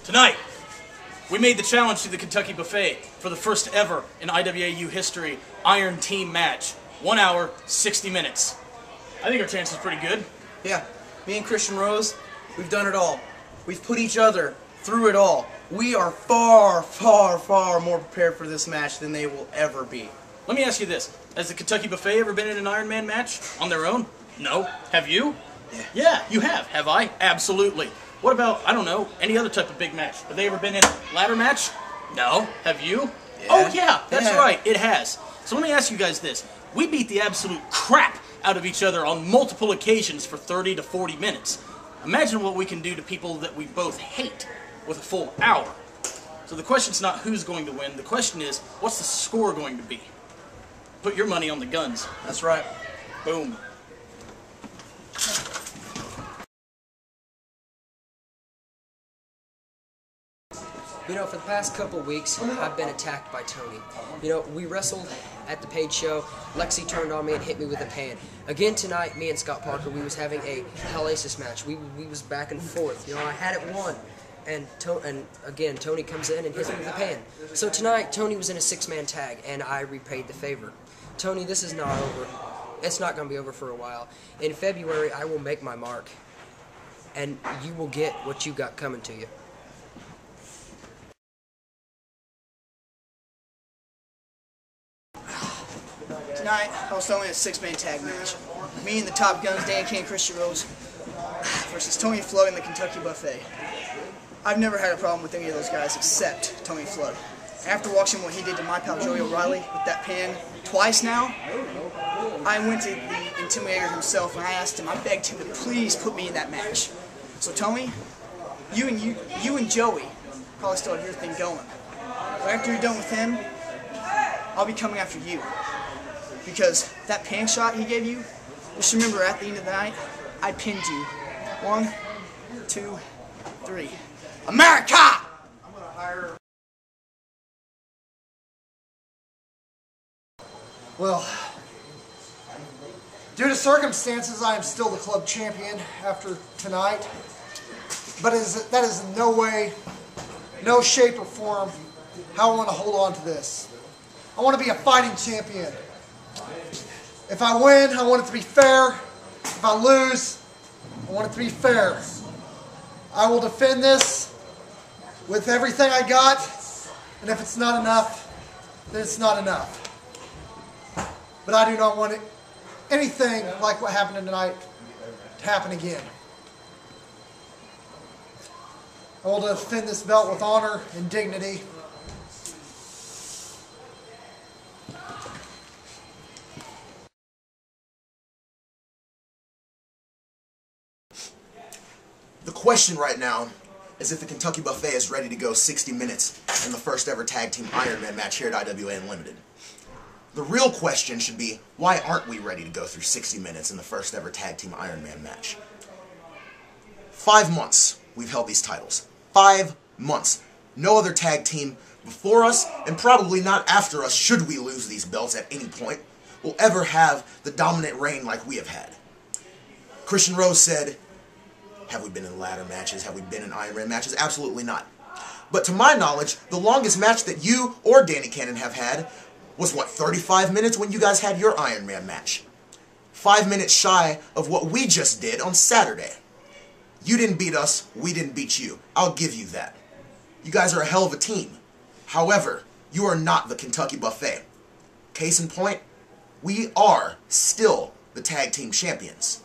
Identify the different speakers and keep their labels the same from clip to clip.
Speaker 1: Tonight, we made the challenge to the Kentucky Buffet for the first ever in IWAU history Iron Team match. 1 hour, 60 minutes. I think our chance is pretty good.
Speaker 2: Yeah, me and Christian Rose, we've done it all. We've put each other through it all. We are far, far, far more prepared for this match than they will ever be.
Speaker 1: Let me ask you this. Has the Kentucky Buffet ever been in an Iron Man match on their own? No. Have you?
Speaker 2: Yeah.
Speaker 1: Yeah, you have. Have I? Absolutely. What about, I don't know, any other type of big match? Have they ever been in a ladder match? No. Have you?
Speaker 2: Yeah.
Speaker 1: Oh yeah, that's
Speaker 2: Yeah.
Speaker 1: right. It has. So let me ask you guys this. We beat the absolute crap out of each other on multiple occasions for 30 to 40 minutes. Imagine what we can do to people that we both hate with a full hour. So the question's not who's going to win. The question is, what's the score going to be? Put your money on the guns.
Speaker 2: That's right.
Speaker 1: Boom.
Speaker 3: You know, for the past couple weeks, I've been attacked by Tony. You know, we wrestled at the paid show. Lexi turned on me and hit me with a pan. Again tonight, me and Scott Parker, we was having a hellacious match. We was back and forth. You know, I had it won. And again, Tony comes in and hits me with a pan. So tonight, Tony was in a six-man tag, and I repaid the favor. Tony, this is not over. It's not going to be over for a while. In February, I will make my mark. And you will get what you got coming to you.
Speaker 4: Tonight, I was only a six-man tag match. Me and the Top Guns, Dan King and Christian Rose, versus Tony Flood and the Kentucky Buffet. I've never had a problem with any of those guys except Tony Flood. After watching what he did to my pal Joey O'Reilly with that pin twice now, I went to the Intimidator himself and I asked him, I begged him to please put me in that match. So Tony, you and Joey probably still have your thing going. But after you're done with him, I'll be coming after you. Because that pan shot he gave you, just remember at the end of the night, I pinned you. 1, 2, 3. America!
Speaker 5: Well, due to circumstances, I am still the club champion after tonight. But that is in no way, no shape or form how I want to hold on to this. I want to be a fighting champion. If I win, I want it to be fair. If I lose, I want it to be fair. I will defend this with everything I got, and if it's not enough, then it's not enough. But I do not want anything like what happened tonight to happen again. I will defend this belt with honor and dignity.
Speaker 6: The question right now is if the Kentucky Buffet is ready to go 60 minutes in the first ever tag team Ironman match here at IWA Unlimited. The real question should be, why aren't we ready to go through 60 minutes in the first ever tag team Ironman match? 5 months we've held these titles. 5 months. No other tag team before us, and probably not after us, should we lose these belts at any point, will ever have the dominant reign like we have had. Christian Rose said, have we been in ladder matches? Have we been in Iron Man matches? Absolutely not. But to my knowledge, the longest match that you or Danny Cannon have had was, what, 35 minutes when you guys had your Iron Man match? 5 minutes shy of what we just did on Saturday. You didn't beat us, we didn't beat you. I'll give you that. You guys are a hell of a team. However, you are not the Kentucky Buffet. Case in point, we are still the tag team champions.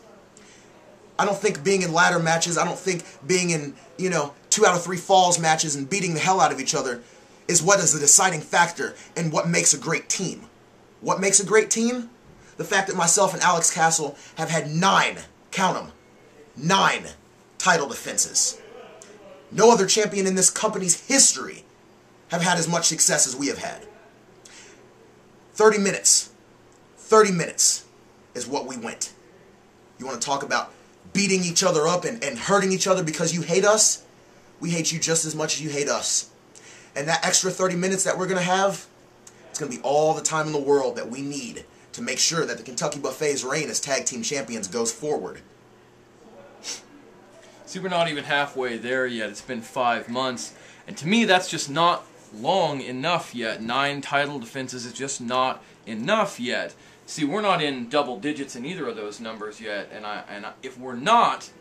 Speaker 6: I don't think being in ladder matches, I don't think being in, 2 out of 3 falls matches and beating the hell out of each other is what is the deciding factor in what makes a great team. What makes a great team? The fact that myself and Alex Castle have had 9, count them, 9 title defenses. No other champion in this company's history have had as much success as we have had. 30 minutes. 30 minutes is what we went. You want to talk about beating each other up and hurting each other because you hate us? We hate you just as much as you hate us. And that extra 30 minutes that we're going to have, it's going to be all the time in the world that we need to make sure that the Kentucky Buffet's reign as tag team champions goes forward.
Speaker 7: See, we're not even halfway there yet. It's been 5 months. And to me, that's just not long enough yet. 9 title defenses is just not enough yet. See, we're not in double digits in either of those numbers yet. And if we're not,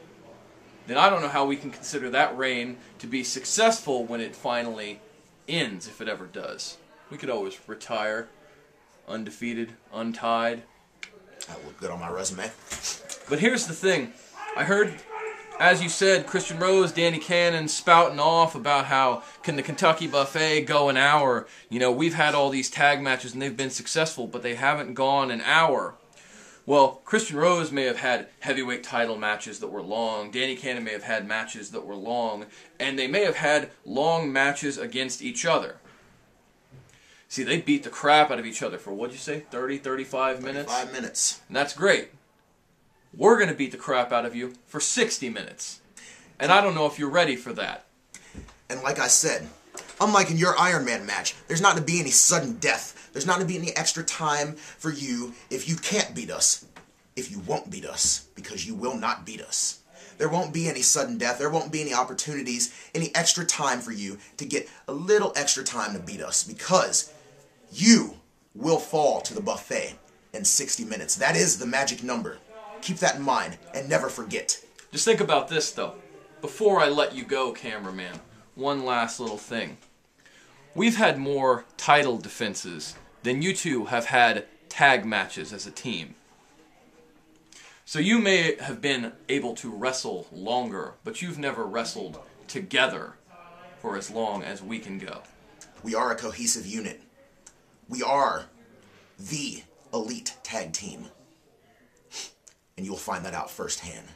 Speaker 7: then I don't know how we can consider that reign to be successful when it finally ends, if it ever does. We could always retire, undefeated, untied.
Speaker 6: That looked good on my resume.
Speaker 7: But here's the thing. I heard, as you said, Christian Rose, Danny Cannon spouting off about how can the Kentucky Buffet go an hour. You know, we've had all these tag matches and they've been successful, but they haven't gone an hour. Well, Christian Rose may have had heavyweight title matches that were long. Danny Cannon may have had matches that were long. And they may have had long matches against each other. See, they beat the crap out of each other for, what'd you say, 30, 35 minutes?
Speaker 6: 35 minutes.
Speaker 7: And that's great. We're going to beat the crap out of you for 60 minutes. And I don't know if you're ready for that.
Speaker 6: And like I said, unlike in your Iron Man match, there's not to be any sudden death. There's not to be any extra time for you if you can't beat us. If you won't beat us. Because you will not beat us. There won't be any sudden death. There won't be any opportunities, any extra time for you to get a little extra time to beat us. Because you will fall to the buffet in 60 minutes. That is the magic number. Keep that in mind and never forget.
Speaker 7: Just think about this, though. Before I let you go, cameraman, one last little thing. We've had more title defenses than you two have had tag matches as a team. So you may have been able to wrestle longer, but you've never wrestled together for as long as we can go.
Speaker 6: We are a cohesive unit. We are the elite tag team. And you will find that out firsthand.